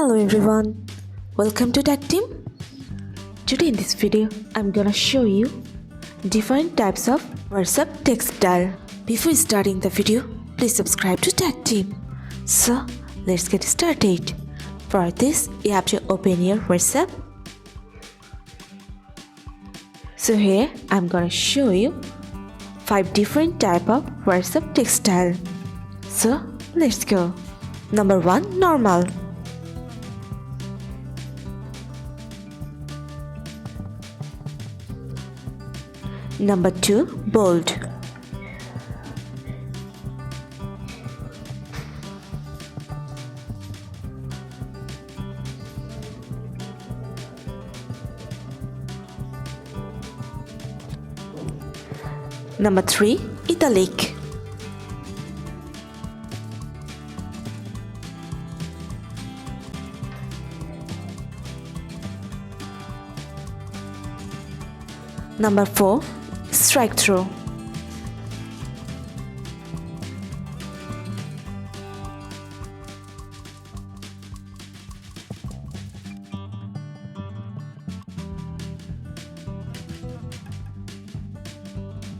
Hello everyone, welcome to Tactim. Today in this video, I'm gonna show you different types of WhatsApp text style. Before starting the video, please subscribe to Tactim. So let's get started. For this, you have to open your WhatsApp. So here, I'm gonna show you 5 different type of WhatsApp text style. So let's go. Number 1, normal. Number 2, bold. Number 3, italic. Number 4, strike through.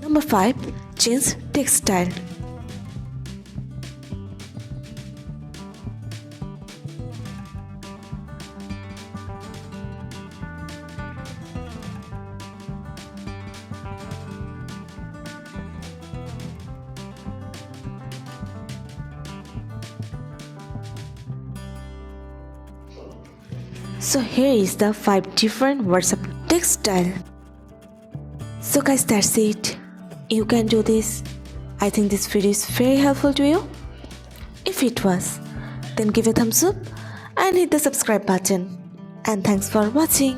Number 5, change text style. So here is the 5 different WhatsApp text style. So guys, that's it. You can do this. I think this video is very helpful to you. If it was, then give a thumbs up and hit the subscribe button. And thanks for watching.